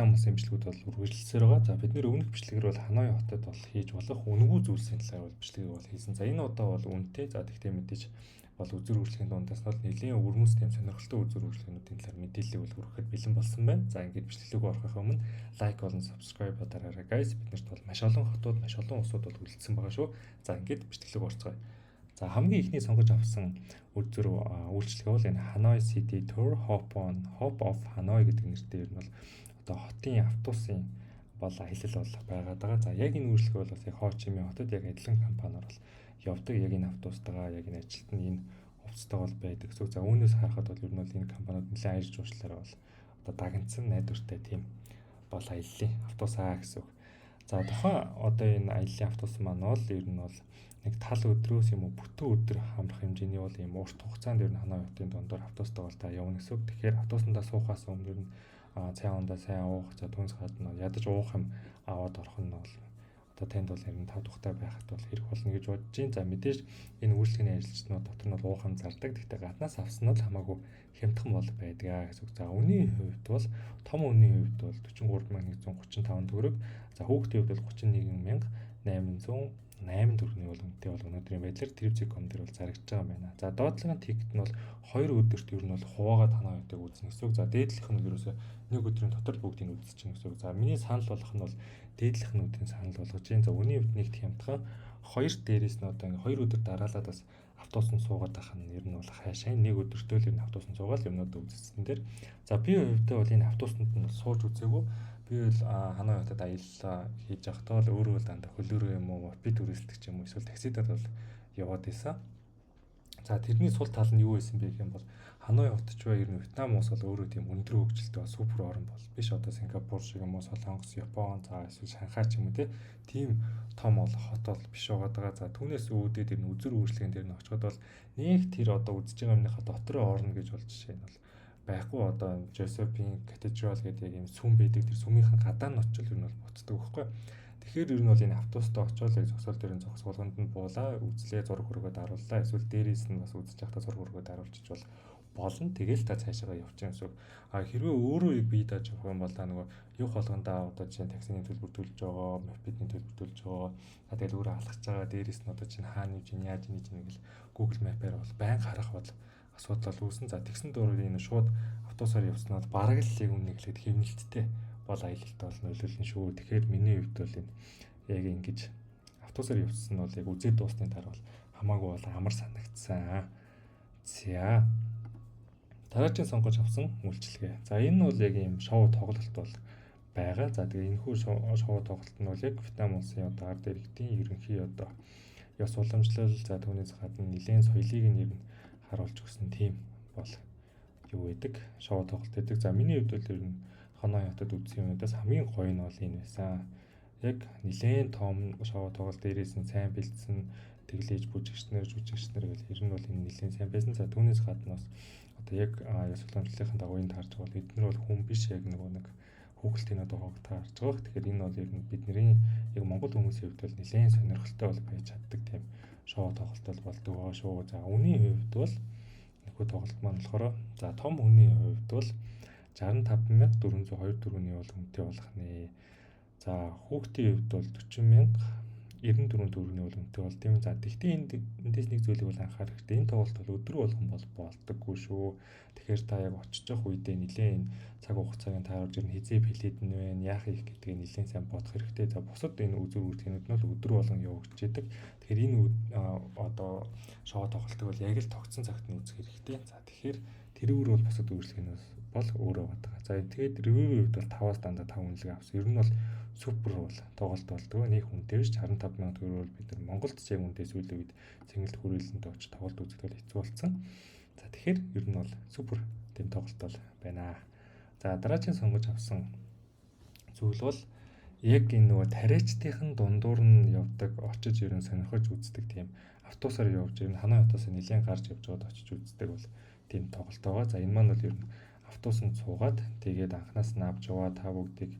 Хүмүүсийн бичлэгүүд бол үргэлжилсээр байгаа. За бид нэр өмнөх бичлэгээр бол Ханой хотод бол хийж болох үнэгүй зүйлсийн талаар бол бичлэгийг бол хийсэн. За энэ удаа бол үнэтэй. За тэгтээ мэдээж бол үзүр үйлчлэгийн дундаас нь нэлийн өрмөс тэм сонирхолтой үзүр үйлчлэгнүүдийн талаар мэдээлэл бол хүргэхэд бэлэн болсон байна. За ингээд бичлэгийг орохын өмнө лайк болон subscribe дараарай guys. Биднэрт бол маш олон хотууд, маш олон улсууд бол хүрэлцсэн байгаа шүү. За ингээд бичлэгийг орцгоё. За хамгийн ихний сонгож авсан үзүр үйлчлэг бол энэ Hanoi City Tour Hop of Hanoi гэдэг нэртэй ер нь бол одоо хотын автобусын бол аялал бол байгаад байгаа. За яг энэ үйлчлэг бол яг Хо Чи Minh хотод яг адилхан компаниар бол явдаг. Яг энэ автобустайгаа яг энэ ажилт нь энэ хувцастайгаа бол байдаг. За үүнээс харахад бол ер нь бол энэ компаниуд нэлээд аялж уучлаараа бол одоо дагнцсан найдвартай тийм бол аяллаа автобусаа гэсэн үг. За тухайн одоо энэ аяллаа автобус маань бол ер нь бол нэг тал өдрөөс юм уу бүтэн өдөр хамрах хэмжээний бол ийм урт хугацаанд ер нь Ханой хотын дундор автобустай бол та явна гэсэн үг. Тэгэхээр автобусандаа суухаас өмнө ер нь цай ундаа сайн уух, за түүнээс гадна ядаж уух юм аваад орох нь бол одоо танд бол харин тав тухтай байхад бол хэрэг болно гэж бодож байна. За мэдээж энэ үйлчлэгийн ажилчнууд дотор нь бол уух юм зардаг. Гэхдээ гаднаас авсан нь бол хамаагүй хямдхан бол байдаг гэсэн үг. За үнийн хувьд бол том үнийн хувьд бол 43135 төгрөг. За хүүхдийн хувьд бол 31800 8 төгрөгийн бол үнэтэй бол өнөөдрийн байдлаар Trip.com дээр бол зарагдж байгаа юм байна. За доотлогын тикет нь бол 2 өдөрт ер нь бол хуваагаад Ханой хотыг үзнэ гэсэн үг. За дээдлийнх нь ерөөсөө нэг өдрийн дотор бүгдийг үзчихнэ гэсэн үг. За миний санал болгох нь бол дээдлийнх нь өдрийн санал болгож байна. За үнийн хувьд нэгт хямдхан 2 дээрээс нь одоо ингээ 2 өдөр дараалаад бас автобусанд суугаад байх нь ер нь бол хайшаа нэг өдөртөө л ер нь автобусанд суугаад юмнууд үзсэн дээр. За би хувьдаа бол энэ автобусанд нь сууж үзээгүй. Би бол Ханой хотод аяллаа хийж байхдаа л өөрөө л дандаа хөлөөрөө юм уу мопед үргэлжлэх юм уу эсвэл таксидад бол яваад байсан. За тэрний сул тал нь юу байсан бэ гэх юм бол Ханой хот ч бай ер нь Вьетнам улс бол өөрөө тийм өндөр хөгжилтэй супер орн бол биш. Одоо Сингапур шиг юм уу, Солонгос, Япон, за эсвэл Шанхай ч юм уу тийм том бол хот бол биш байгаа. За түүнээс үүдээд ер нь үзүр үйлчлэгэн дээр нь очиход бол нэг тэр одоо үзэж байгаа юмныхаа дотроо орно гэж бол жишээ нь бол байхгүй. Одоо Josephine Cathedral гэдэг юм сүм байдаг. Тэр сүмийнхэн гадаа нь очил ер нь бол буцдаг байхгүй. Тэгэхээр ер нь бол энэ автобустай очиод зогсоол дээр нь зогсуулганд нь буулаа, үзлээ, зураг хөргөд харууллаа. Эсвэл дээрээс нь бас үзэж явахдаа зураг хөргөд харуулчих бол болно. Тэгэл та цаашаа явчих юмсаг. Хэрвээ өөрөө бие дааж явах юм бол та нөгөө юх болгондоо одоо чинь таксины төлбөр төлж байгаа, мопедний төлбөр төлж байгаа. Тэгэл өөрөө алхаж байгаа. Дээрээс нь одоо чинь хаана юу чинь яаж нэг гэл Google Map-аар бол байн харах бол асуудал үүснэ. За тэгсэн дөрөв энэ шууд автобусаар явснаар бараг л яг үнэ гэлээд хэмнэлттэй бол аялалтай бол нөлөөлнө шүү. Тэгэхээр миний хувьд бол энэ яг ингэж автобусаар явсан нь бол яг үзээд дуусны дараа бол хамаагүй бол амар санагдсан. За дараагийн сонгож авсан үйлчлэгээ. За энэ нь бол яг ийм шоу тоглолт бол байгаа. За тэгээ энэ хүү шоу тоглолт нь бол яг Вьетнам улсын одоо ард иргэдийн ерөнхий одоо ёс уламжлал, за түүнээс гадна нэгэн соёлыг нь ер нь харуулж өгсөн тийм бол юу гэдэг шоу тоглолт гэдэг. За миний хувьд бол ер нь Ханой хотод үзсэн юмудаас хамгийн гоё нь бол энэ байсан. Яг нэлээд том шоу тоглолт дээрээс нь сайн бэлдсэн тэглээж бүжигчнэр гэл ер нь бол энэ нэлээд сайн байсан. За түүнээс гадна бас одоо яг ёс уламжлалын дагуу энэ таарч байгаа эдгээр бол хүн биш яг нэг хүүхэлтийн одоо хог таарч байгаа. Тэгэхээр энэ бол ер нь бидний яг монгол хүмүүсийн хувьд бол нэлээд сонирхолтой бол байж чаддаг тийм шоу тоглолт бол болдог байгаа шүү. За үнийн хувьд бол нөхөө тоглолт маань болохоор за том хүний хувьд бол 65402 төгрөгийн бол үнэтэй болох нэ. За хүүхдийн хувьд бол 40094 төгрөгийн бол үнэтэй бол тийм. За тэгтээ эндээс нэг зүйлийг бол анхаарах хэрэгтэй. Энэ тоглолт бол өдөр болгон бол болдоггүй шүү. Тэгэхээр та яг очиж явах үедээ нэлээд энэ цаг хугацааг тааруулж ирнэ хизээ плэд нь вэ, яах их гэдгийг нэлээд сайн бодох хэрэгтэй. За бусад энэ үзүр үйлчлэгнүүд нь бол өдөр болгон явагдаж идэг. Тэгэхээр энэ одоо шоу тоглолтыг бол яг л тогтсон цагт нь үзэх хэрэгтэй. За тэгэхээр тэрүүр бол бусад үйлчлэгнүүд бол өөрөө байгаа. За тэгээд ревюгийн хувьд бол 5-аас дандаа 5 үнэлгээ авсан. Ер нь бол супер бол тоглолт болдог. Нэг хүнтэй биш 65,000 төгрөгөөр бид нар Монголд ч яг үнэтэй сүүлийн үед цэнгэлт хүрээлэнд очиж тоглолт үзэх бол хэцүү болсон. За тэгэхээр ер нь бол супер тийм тоглолт бол байна. За дараагийн сонгож авсан зүйл бол яг энэ нөгөө тариачдын дундуур нь явдаг, очиж ер нь сонирхож үздэг тийм автобусаар явж ер нь Ханой хотоос нэлээд гарч явж байгаад очиж үздэг бол тийм тоглолт байгаа. За энэ маань бол ер нь автобусанд суугаад тэгээд анханаас нь авч яваа та бүгдийг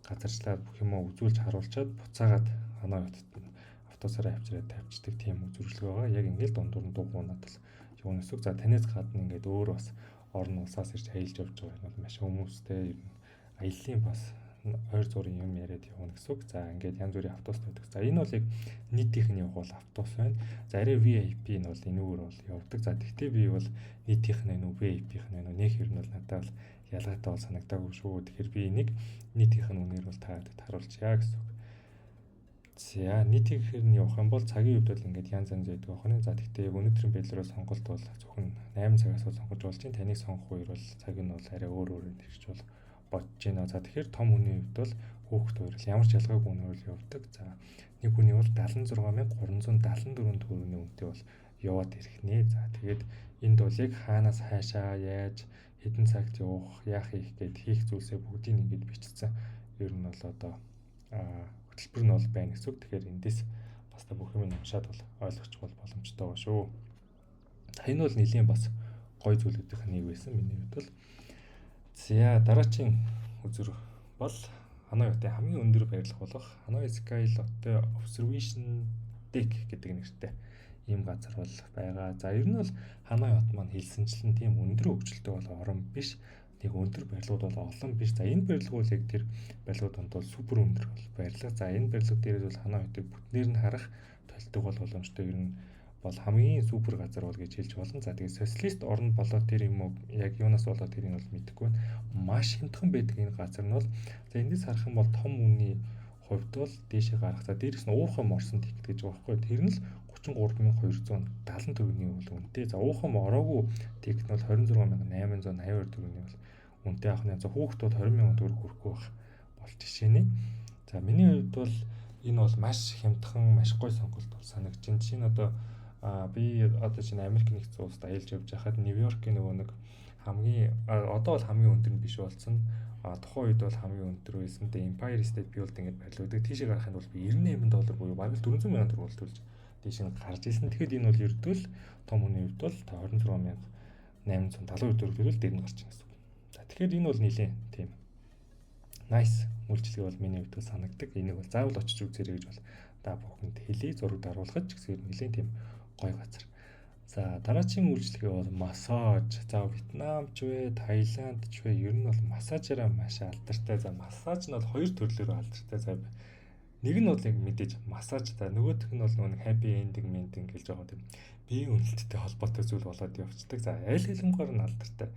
газарчлаад бүх юмаа үзүүлж харуулчаад буцаагаад Ханой хотод автобусаараа авчираад тавьчихдаг тийм үзүүлэлт байгаа. Яг ингээд дундуур нь дугуунаад л явна гэсэн. За танаас гадна ингээд өөр бас орон улсаас ирж аялж явж байгаа юм бол маш хүмүүстэй ер нь аяллаа бас ойр зургийн юм яриад явна гэсэн үг. За ингээд янз бүрийн автобус байдаг. За энэ бол яг нийтийнх нь явах бол автобус байна. За арай VIP нь бол энэгээр бол явдаг. За тэгтээ би бол нийтийнх нь нүү VIP-ийнх нь нүү нэг хэр нь бол надад бол ялгаатай бол санагдаагүй шүү. Тэгэхээр би энийг нийтийнх нь үнээр бол таад харуулчихъя гэсэн үг. За нийтийнхээр нь явах юм бол цагийн хувьд бол ингээд янз янз байдаг байна. За тэгтээ яг өнөөдрийн байдлаараа сонголт бол зөвхөн 8 цагаас бол сонгож болж байна. Таныг сонгох үеэр бол цаг нь бол арай өөр нэгч бол бодож байна. За тэгэхээр том хүний хувьд бол хүүхэд хоёр ямар ч ялгаагүй үнээр бол явдаг. За нэг хүний бол 76374 төгрөгийн үнэтэй бол яваад ирэх нэ. За тэгээд энд бол яг хаанаас хаашаа яаж хэдэн цагт явах, яах гээд хийх зүйлсээ бүгдийг ингээд бичсэн. Ер нь бол одоо хөтөлбөр нь бол байна гэсэн үг. Тэгэхээр эндээс бас та бүх юм уншаад бол ойлгох бол боломжтой байгаа шүү. Энэ бол нэлийн бас гоё зүйлүүдийн нэг байсан миний хувьд бол. За дараагийн үзүр бол Ханой хотын хамгийн өндөр байрлал болох Ханой Sky Lotte Observation Deck гэдэг нэртэй ийм газар бол байгаа. За ер нь бол Ханой хот маань хэлсэнчлэн тийм өндөр хөгжилтэй бол орон биш. Нэг өндөр барилгууд бол олон биш. За энэ барилгууд яг тэр барилгууд донд бол супер өндөр бол барилга. За энэ барилгууд дээрээс бол Ханой хотыг бүтнээр нь харах толтог бол боломжтой. Ер нь бол хамгийн супер газар бол гэж хэлж болно. За тэгээд социалист орн болоод тэр юм уу яг юунаас болоод тэрийг бол мэдэхгүй байна. Маш хямдхан байдаг энэ газар нь бол за эндээс харах юм бол том үний хувьд бол дээшээ гарах. За дээрээс нь уухам орсон тэгт гэж байгаа байхгүй. Тэр нь л 33270 төгрөгийн бол үнэтэй. За уухам ороогүй тэгт нь бол 26882 төгрөгийн бол үнэтэй авах нь. За хүүхэд бол 20,000 төгрөг хүрэхгүй бол жишээ нь. За миний хувьд бол энэ бол маш хямдхан, маш гоё сонголт бол санагдаж байна. Жишээ нь одоо би одоо чинь Америк нэгдсэн улсад аялж явж байхад Нью-Йоркийн нөгөө нэг хамгийн одоо бол хамгийн өндөр нь биш болсон. Тухайн үед бол хамгийн өндөр байсан. The Empire State Building гэдэг байрлуулдаг. Тийшээ гарахын тулд би $98 буюу бараг 400,000 төгрөг төлж тийш нь гарч ирсэн. Тэгэхэд энэ бол ердөө л том хүний хувьд бол 26,870 төгрөг төлөөл дээр нь гарч ирсэн гэсэн үг. За тэгэхээр энэ бол нэлээд тийм nice үйлчлэг бол миний хувьд санагдаг. Энийг бол заавал очиж үзээрэй гэж бол та бүхэнд хэлье. Зураг даруулгаж гэсэн нэлээд тийм гоё газар. За дараагийн үйлчлэгээ бол массаж. За Вьетнам ч вэ, Таиланд ч вэ ер нь бол массажаараа маш алдартай. За массаж нь бол хоёр төрлөөр алдартай. За нэг нь бол яг мэдээж массаж та нөгөөх нь бол нэг happy ending mending гэж байгаа тийм биеийн үнэлттэй холбоотой зүйл болоод явцдаг. За аль хэлэнгээр нь алдартай.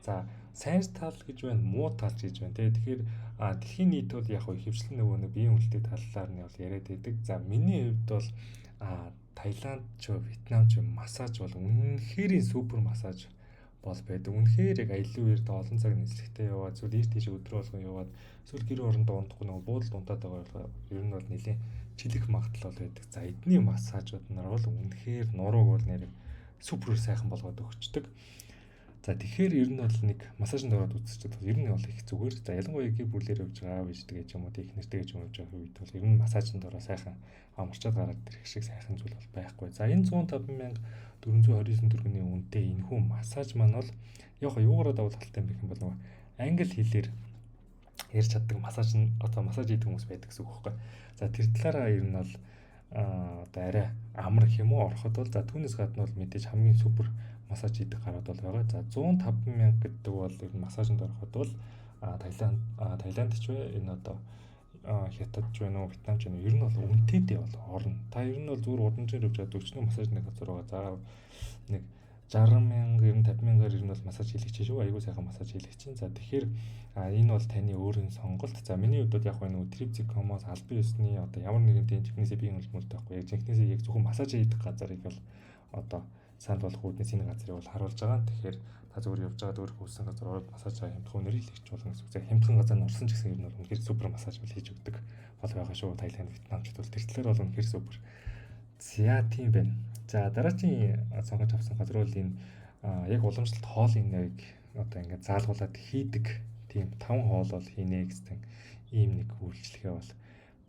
За сайн тал гэж байна, муу тал гэж байна. Тэгэхээр дэлхийн нийт бол яг ихэвчлэн нөгөө нэг биеийн үнэлтийн талаар нь бол яриад байдаг. За миний хувьд бол Таиланд ч Вьетнам ч массаж бол үнэхээр супер массаж бол байдаг. Үнэхээр яг аялал үерд олон цаг нислэгтэй яваад зүйл ийш тийш өдрөө болгон яваад эсвэл гэр орондоо унтахгүй нөгөө буудалд унтаад байгаа ер нь бол нэлийн чилэх магадлал байдаг. За эдний массажууд нар бол үнэхээр нурууг бол нэр супер сайхан болгоод өгчдөг. За тэгэхээр ер нь бол нэг массажинд ороод үзчихсэн бол ер нь бол их зүгээр. За ялангуяа гэр бүлээр явж байгаа виждэг гэж юм уу их нэртэй гэж юм явж байгаа үед бол ер нь массажинд ороо сайхан амарчаад гараад ирэх шиг сайхан зүйл бол байхгүй. За энэ 105,429 төгрөгийн үнэтэй энэхүү массаж маань бол яг юугаараа давуу талтай юм бэ гэм бол нөгөө англи хэлээр ярьж чаддаг массаж нь одоо массаж хийдэг хүмүүс байдаг гэсэн үг байхгүй. За тэр талаараа ер нь бол одоо арай амар гэх юм уу ороход бол за түүнээс гадна бол мэдээж хамгийн супер массаж хийдэг гарууд бол байгаа. За 105,000 гэдэг бол ер нь массажинд ороход бол Таиланд ч вэ энэ одоо Хятад ч вэ нөө Вьетнам ч вэ ер нь бол үнэтэйдээ бол орно. Та ер нь бол зүгээр удамжаар явж байгаа 40 массажны газар байгаа. За нэг 60,000 ер нь 50,000-аар ер нь бол массаж хийлгэж шүү. Аягүй сайхан массаж хийлгэж чинь. За тэгэхээр энэ бол таны өөрийн сонголт. За миний хувьд яг нэг Tripsy-Comos албан ёсны одоо ямар нэгэн тийм жихнээсээ биеийн хөлбөмбөлт байхгүй. Яг жихнээсээ яг зөвхөн массаж хийдэг газарыг бол одоо санд болох үүднээс энэ газрыг бол харуулж байгаа. Тэгэхээр та зүгээр явж байгаа өөр хөөсөн газар ороод массаж хямдхан үнээр хийлгэж болно гэсэн үг. За хямдхан газар нь орсон ч гэсэн ер нь бол үнэхээр супер массаж бол хийж өгдөг бол байгаа шүү. Таиланд, Вьетнамчд бол тэр талаар бол үнэхээр супер. За тийм байна. За дараагийн сонгож авсан газар бол энэ яг уламжлалт хоолын нэг одоо ингээд заалгуулад хийдэг тийм 5 хоол бол хийнэ гэсэн ийм нэг үйлчлэгээ бол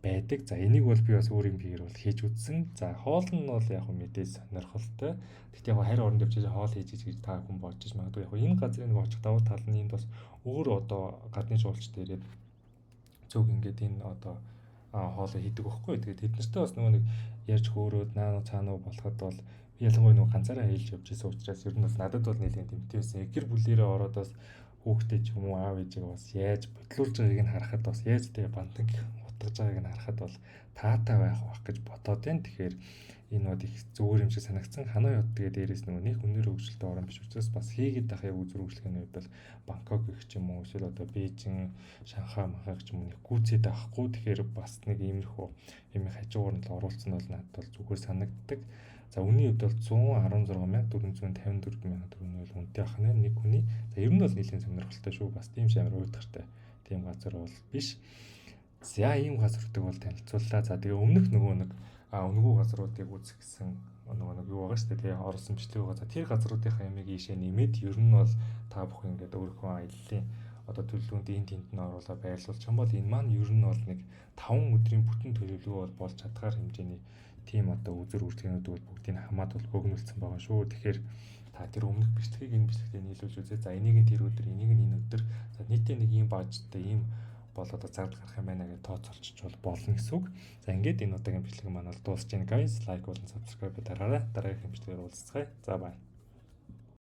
байдаг. За энийг бол би бас өөрийн биеэр бол хийж үзсэн. За хоол нь бол яг мэдээж сонирхолтой. Гэхдээ яг харь оронд явж хоол хийж гэж та хүн бодож магадгүй. Яг энэ газрын нэг очих давуу тал нь энд бас өөр одоо гадны жуулч дээрээ зөв ингээд энэ одоо хоолоо хийдэг байхгүй. Тэгээд тэд нартай бас нөгөө нэг ярьж хөөрөөд наа цаанаа болоход бол би ялангуяа нөгөө ганцаараа хэлж явж байсан учраас ер нь бас надад бол нэлээд тэмтэй байсан. Гэр бүлээрээ ороод бас хүүхдээ ч юм уу аав ээжээ бас яаж бодлуулж байгааг нь харахад бас яаж тэгээ бандан утгаж байгааг нь харахад бол таатай байх гэж бодоод байна. Тэгэхээр энэ бод их зүгээр юм шиг санагдсан. Ханой хот тэгээ дээрээс нөгөө нэг өнөр хөгжилтэй орн биш учраас бас хийгээд байх яг үзүр хөгжлөгийн үед бол Бангкок гэх ч юм уу эсвэл одоо Бээжин, Шанхай махаг ч юм уу нэг гүцээд авахгүй. Тэгэхээр бас нэг иймэрхүү юм хажуугаар нь л оруулсан бол надад бол зүгээр санагддаг. За үнийн хувьд бол 116,454 төгрөг бол үнэтэй ах нь нэг хүний. За ер нь бол нэлийн сонирхолтой шүү. Бас тийм ч амар уйдгартай тийм газар бол биш. За ийм газруудыг бол танилцууллаа. За тэгээ өмнөх нөгөө нэг үнэгүй газруудыг үзэх гэсэн нөгөө нэг юу байгаа шүү дээ. Тэгээ орсон бичлэг байгаа. За тэр газруудынхаа ямиг ийшээ нэмээд ер нь бол та бүхэн ингээд өөрийнхөө аяллаа одоо төлөвлөгөөнд энэ тэнд нь оруулаад байрлуулчих юм бол энэ маань ер нь бол нэг 5 өдрийн бүтэн төлөвлөгөө бол болж чадгаар хэмжээний тийм одоо үзүр үйлчлэгнүүд бол бүгдийг хамаатал богинуулсан байгаа шүү. Тэгэхээр та тэр өмнөх бичлэгийг энэ бичлэгтээ нийлүүлж үзье. За энийг нь тэр өдөр, энийг нь энэ өдөр. За нийтдээ нэг ийм бажтай ийм бол одоо зардал гарах юм байна гэж тооцоолчих болно гэсэн үг. За ингээд энэ удаагийн бичлэг маань бол дуусж байна guys. Лайк болон subscribe дараарай. Дараагийн бичлэгээр уулзцгаая. За бай.